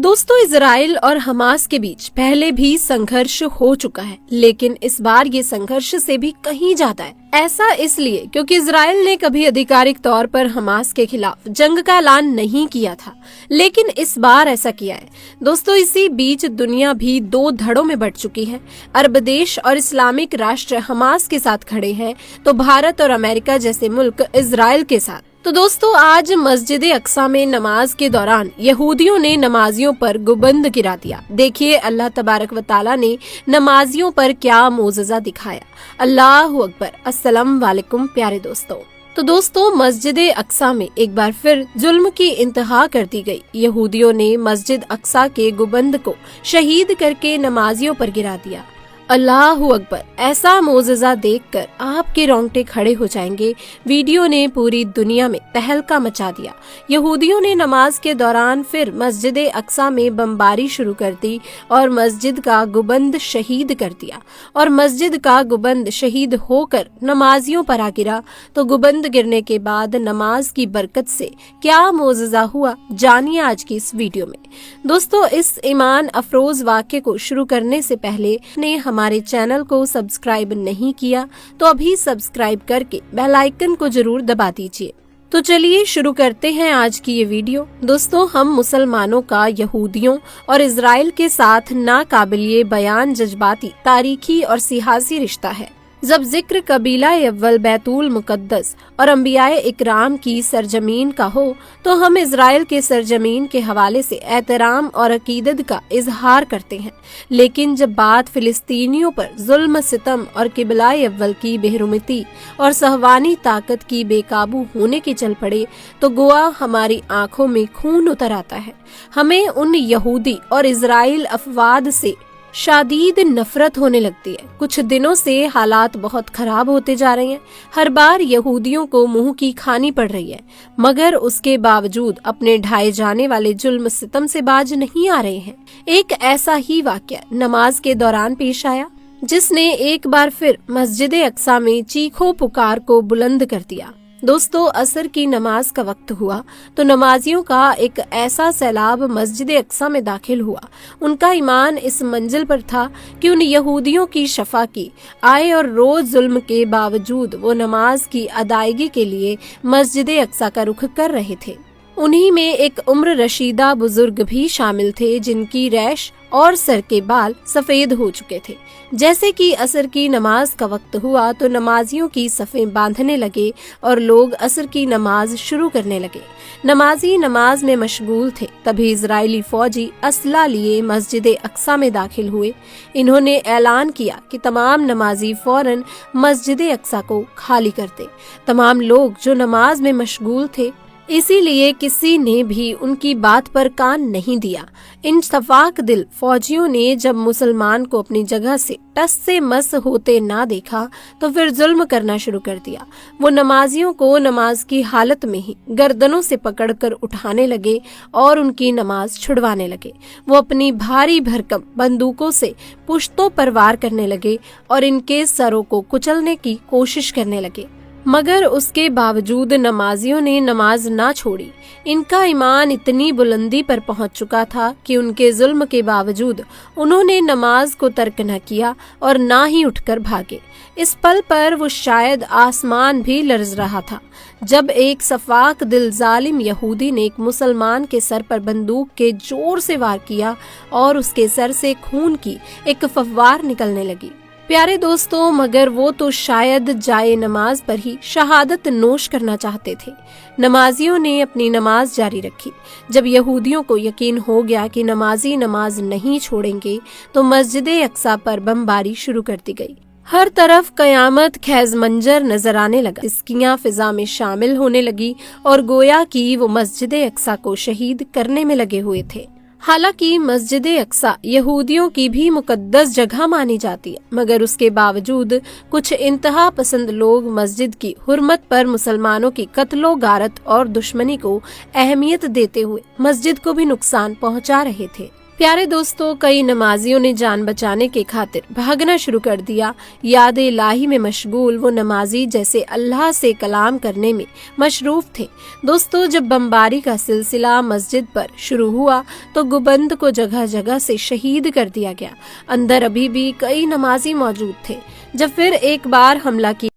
दोस्तों, इजराइल और हमास के बीच पहले भी संघर्ष हो चुका है, लेकिन इस बार ये संघर्ष से भी कहीं ज्यादा है। ऐसा इसलिए क्योंकि इजराइल ने कभी आधिकारिक तौर पर हमास के खिलाफ जंग का ऐलान नहीं किया था, लेकिन इस बार ऐसा किया है। दोस्तों, इसी बीच दुनिया भी दो धड़ों में बंट चुकी है। अरब देश और इस्लामिक राष्ट्र हमास के साथ खड़े हैं, तो भारत और अमेरिका जैसे मुल्क इजराइल के साथ। तो दोस्तों, आज मस्जिद अक्सा में नमाज के दौरान यहूदियों ने नमाजियों पर गुबंद गिरा दिया। देखिए अल्लाह तबारक व तआला ने नमाजियों पर क्या मोजज़ा दिखाया। अल्लाहु अकबर। अस्सलाम वालेकुम प्यारे दोस्तों। तो दोस्तों, मस्जिद अक्सा में एक बार फिर जुल्म की इंतहा कर दी गई। यहूदियों ने मस्जिद अक्सा के गुबंद को शहीद करके नमाजियों पर गिरा दिया। अल्लाहु अकबर। ऐसा मोजज़ा देखकर आपके रोंगटे खड़े हो जाएंगे। वीडियो ने पूरी दुनिया में तहलका मचा दिया। यहूदियों ने नमाज के दौरान फिर मस्जिद अक्सा में बमबारी शुरू कर दी और मस्जिद का गुबंद शहीद कर दिया। और मस्जिद का गुबंद शहीद होकर नमाजियों पर आ गिरा। तो गुबंद गिरने के बाद नमाज की बरकत से क्या मोजज़ा हुआ, जानिए आज की इस वीडियो में। दोस्तों, इस ईमान अफरोज वाक़े को शुरू करने से पहले ने हमारे चैनल को सब्सक्राइब नहीं किया तो अभी सब्सक्राइब करके बेल आइकन को जरूर दबा दीजिए। तो चलिए शुरू करते हैं आज की ये वीडियो। दोस्तों, हम मुसलमानों का यहूदियों और इजराइल के साथ नाकाबिले बयान जज्बाती, तारीखी और सियासी रिश्ता है। जब जिक्र कबीला अव्वल बैतुल मुकद्दस और अंबियाए इकराम की सरजमीन का हो तो हम इजराइल के सरजमीन के हवाले से एहतराम और अकीदत का इजहार करते हैं, लेकिन जब बात फिलिस्तीनियों पर जुल्म सितम और किबला अव्वल की बेहरुमती और सहवानी ताकत की बेकाबू होने की चल पड़े तो गोवा हमारी आंखों में खून उतर आता है। हमें उन यहूदी और इजराइल अफवाद से शादीद नफरत होने लगती है। कुछ दिनों से हालात बहुत खराब होते जा रहे हैं। हर बार यहूदियों को मुंह की खानी पड़ रही है, मगर उसके बावजूद अपने ढाए जाने वाले जुल्म सितम से बाज नहीं आ रहे हैं। एक ऐसा ही वाकया नमाज के दौरान पेश आया, जिसने एक बार फिर मस्जिद अक्सा में चीखो पुकार को बुलंद कर दिया। दोस्तों, असर की नमाज का वक्त हुआ तो नमाजियों का एक ऐसा सैलाब मस्जिद अक्सा में दाखिल हुआ। उनका ईमान इस मंजिल पर था कि उन यहूदियों की शफा की आए और रोज जुल्म के बावजूद वो नमाज की अदायगी के लिए मस्जिद अक्सा का रुख कर रहे थे। उन्हीं में एक उम्र रशीदा बुजुर्ग भी शामिल थे, जिनकी रैश और सर के बाल सफेद हो चुके थे। जैसे कि असर की नमाज का वक्त हुआ तो नमाजियों की सफ़ें बांधने लगे और लोग असर की नमाज शुरू करने लगे। नमाजी नमाज में मशगूल थे, तभी इजरायली फौजी असला लिए मस्जिद अक्सा में दाखिल हुए। इन्होंने ऐलान किया कि तमाम नमाजी फौरन मस्जिद अक्सा को खाली कर दे। तमाम लोग जो नमाज में मशगूल थे, इसीलिए किसी ने भी उनकी बात पर कान नहीं दिया। इन सफाक दिल फौजियों ने जब मुसलमान को अपनी जगह से टस से मस होते ना देखा तो फिर जुल्म करना शुरू कर दिया। वो नमाजियों को नमाज की हालत में ही गर्दनों से पकड़कर उठाने लगे और उनकी नमाज छुड़वाने लगे। वो अपनी भारी भरकम बंदूकों से पुश्तों पर वार करने लगे और इनके सरों को कुचलने की कोशिश करने लगे, मगर उसके बावजूद नमाजियों ने नमाज ना छोड़ी। इनका ईमान इतनी बुलंदी पर पहुंच चुका था कि उनके जुल्म के बावजूद उन्होंने नमाज को तर्क न किया और ना ही उठकर भागे। इस पल पर वो शायद आसमान भी लर्ज रहा था जब एक सफाक दिल जालिम यहूदी ने एक मुसलमान के सर पर बंदूक के जोर से वार किया और उसके सर से खून की एक फव्वार निकलने लगी। प्यारे दोस्तों, मगर वो तो शायद जाए नमाज पर ही शहादत नोश करना चाहते थे। नमाजियों ने अपनी नमाज जारी रखी। जब यहूदियों को यकीन हो गया कि नमाजी नमाज नहीं छोड़ेंगे तो मस्जिद अक्सा पर बमबारी शुरू कर दी गई। हर तरफ कयामत खैज मंजर नजर आने लगा। सिस्कियां फिजा में शामिल होने लगी और गोया कि वो मस्जिद अक्सा को शहीद करने में लगे हुए थे। हालांकि मस्जिद अक्सा यहूदियों की भी मुकद्दस जगह मानी जाती है, मगर उसके बावजूद कुछ इंतहा पसंद लोग मस्जिद की हुर्मत पर मुसलमानों की कत्लो गारत और दुश्मनी को अहमियत देते हुए मस्जिद को भी नुकसान पहुंचा रहे थे। प्यारे दोस्तों, कई नमाजियों ने जान बचाने के खातिर भागना शुरू कर दिया। याद इलाही में मशगूल वो नमाजी जैसे अल्लाह से कलाम करने में मशरूफ थे। दोस्तों, जब बमबारी का सिलसिला मस्जिद पर शुरू हुआ तो गुबंद को जगह जगह से शहीद कर दिया गया। अंदर अभी भी कई नमाजी मौजूद थे। जब फिर एक बार हमला किया